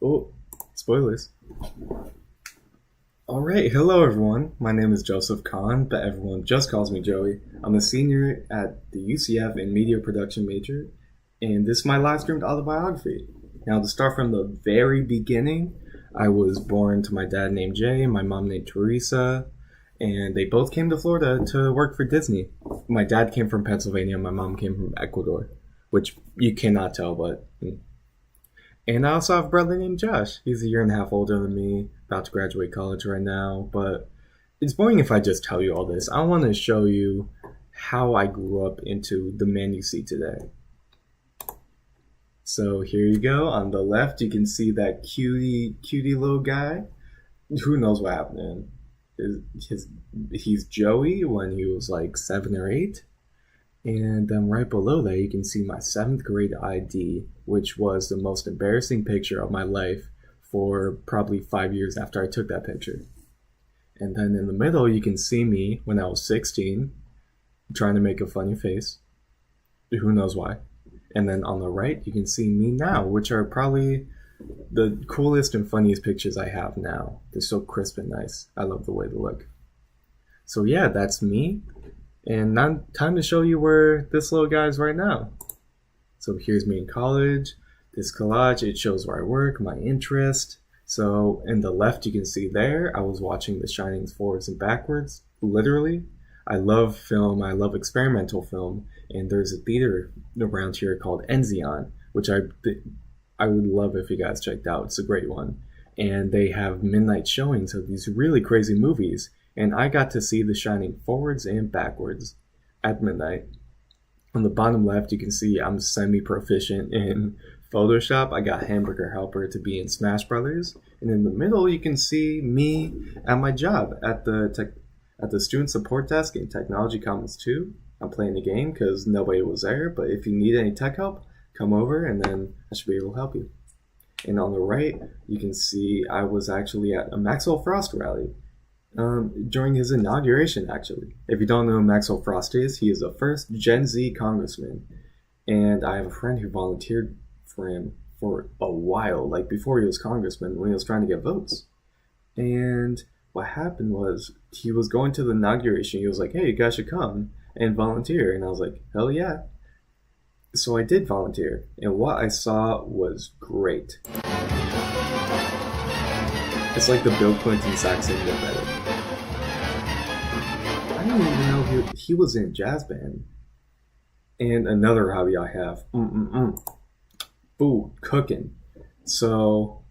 Oh, spoilers. Alright, hello everyone. My name is Joseph Conn, but everyone just calls me Joey. I'm a senior at the UCF in media production major, and this is my live streamed autobiography. Now, to start from the very beginning, I was born to my dad named Jay and my mom named Teresa, and they both came to Florida to work for Disney. My dad came from Pennsylvania, my mom came from Ecuador, which you cannot tell, but... And I also have a brother named Josh. He's a year and a half older than me, about to graduate college right now, but it's boring if I just tell you all this. I want to show you how I grew up into the man you see today. So here you go. On the left, you can see that cutie little guy. Who knows what happened to him? He's Joey when he was like 7 or 8. And then right below that, you can see my 7th grade ID, which was the most embarrassing picture of my life for probably 5 years after I took that picture. And then in the middle, you can see me when I was 16, trying to make a funny face. Who knows why? And then on the right, you can see me now, which are probably the coolest and funniest pictures I have now. They're so crisp and nice. I love the way they look. So yeah, that's me. And now time to show you where this little guy is right now. So here's me in college. This collage, it shows where I work, my interest. So in the left, you can see there, I was watching The Shining forwards and backwards, literally. I love film, I love experimental film, and there's a theater around here called Enzion, which I would love if you guys checked out. It's a great one. And they have midnight showings of these really crazy movies. And I got to see The Shining forwards and backwards at midnight. On the bottom left, you can see I'm semi-proficient in Photoshop. I got Hamburger Helper to be in Smash Brothers. And in the middle, you can see me at my job at the Student Support Desk in Technology Commons 2. I'm playing the game because nobody was there. But if you need any tech help, come over and then I should be able to help you. And on the right, you can see I was actually at a Maxwell Frost rally. During his inauguration, actually. If you don't know who Maxwell Frost is, he is the first Gen Z congressman. And I have a friend who volunteered for him for a while, like before he was congressman, when he was trying to get votes. And what happened was, he was going to the inauguration, he was like, hey, you guys should come and volunteer. And I was like, hell yeah. So I did volunteer, and what I saw was great. It's like the Bill Clinton sax thing, but better. I didn't even know he was in a jazz band. And another hobby I have, food, cooking. So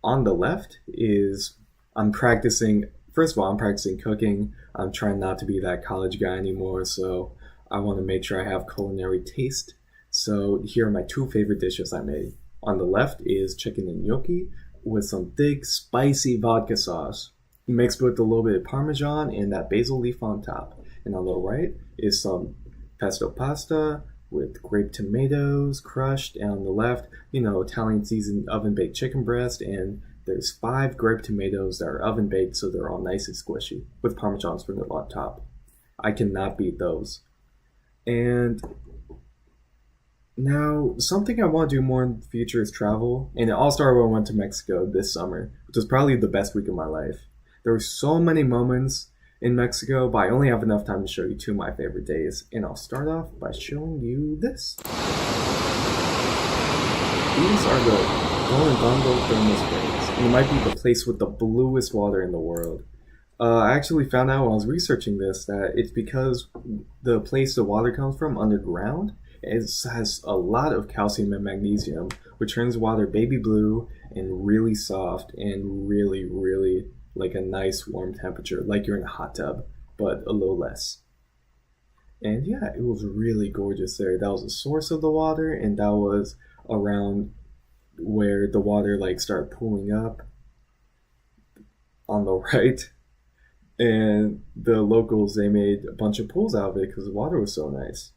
on the left is I'm practicing cooking. I'm trying not to be that college guy anymore, so I want to make sure I have culinary taste. So here are my 2 favorite dishes I made. On the left is chicken and gnocchi with some thick, spicy vodka sauce, mixed with a little bit of Parmesan and that basil leaf on top. And on the right is some pesto pasta with grape tomatoes crushed. And on the left, Italian seasoned oven-baked chicken breast. And there's 5 grape tomatoes that are oven-baked, so they're all nice and squishy, with Parmesan sprinkled on top. I cannot beat those. And now, something I want to do more in the future is travel, and it all started when I went to Mexico this summer, which was probably the best week of my life. There were so many moments in Mexico, but I only have enough time to show you 2 of my favorite days, and I'll start off by showing you this. These are the Golondongo thermal springs, and it might be the place with the bluest water in the world. I actually found out when I was researching this that it's because the place the water comes from underground, it has a lot of calcium and magnesium, which turns water baby blue and really soft and really, really like a nice warm temperature, like you're in a hot tub, but a little less. And yeah, it was really gorgeous there. That was the source of the water, and that was around where the water started pooling up on the right. And the locals, they made a bunch of pools out of it because the water was so nice.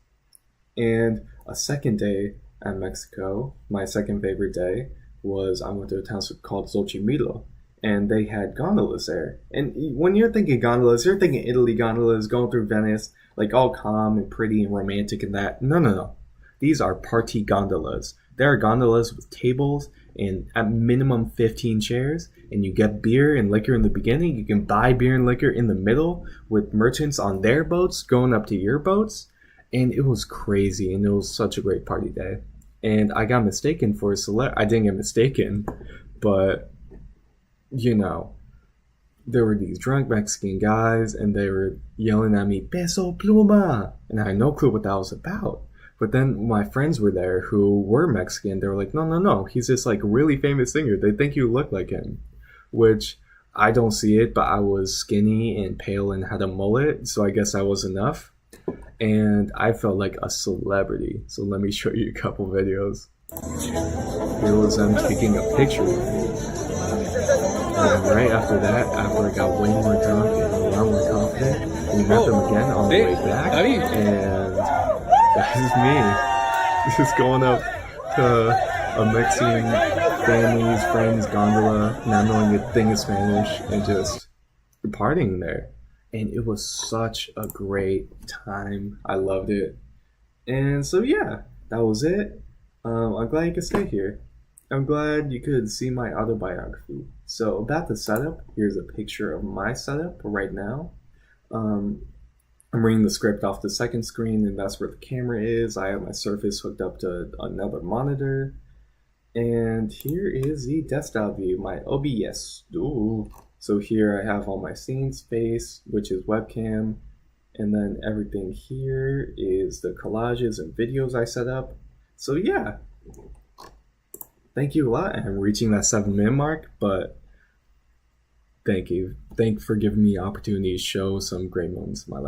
And a second day at Mexico, my second favorite day, was I went to a town called Xochimilco, and they had gondolas there. And when you're thinking gondolas, you're thinking Italy gondolas, going through Venice, like all calm and pretty and romantic and that. No. These are party gondolas. There are gondolas with tables and at minimum 15 chairs, and you get beer and liquor in the beginning. You can buy beer and liquor in the middle with merchants on their boats going up to your boats, and it was crazy, and it was such a great party day. And I got mistaken for a I didn't get mistaken, but you know, there were these drunk Mexican guys, and they were yelling at me, "Peso Pluma!" And I had no clue what that was about. But then my friends were there who were Mexican. They were like, no, he's this like really famous singer. They think you look like him. Which I don't see it, but I was skinny and pale and had a mullet, so I guess that was enough. And I felt like a celebrity. So let me show you a couple videos. Here was them taking a picture with me. And right after that, after I got way more drunk and a lot more confident, we met them again on the way back. And that is me. Just going up to a Mexican family's friend's gondola, not knowing a thing of Spanish, and just partying there. And it was such a great time. I loved it. And so yeah, that was it. I'm glad you could stay here. I'm glad you could see my autobiography. So about the setup, here's a picture of my setup right now. I'm reading the script off the second screen, and that's where the camera is. I have my Surface hooked up to another monitor. And here is the desktop view, my OBS. Ooh. So here I have all my scene space, which is webcam. And then everything here is the collages and videos I set up. So yeah. Thank you a lot. I'm reaching that 7-minute mark, but thank you. Thank you for giving me the opportunity to show some great moments in my life.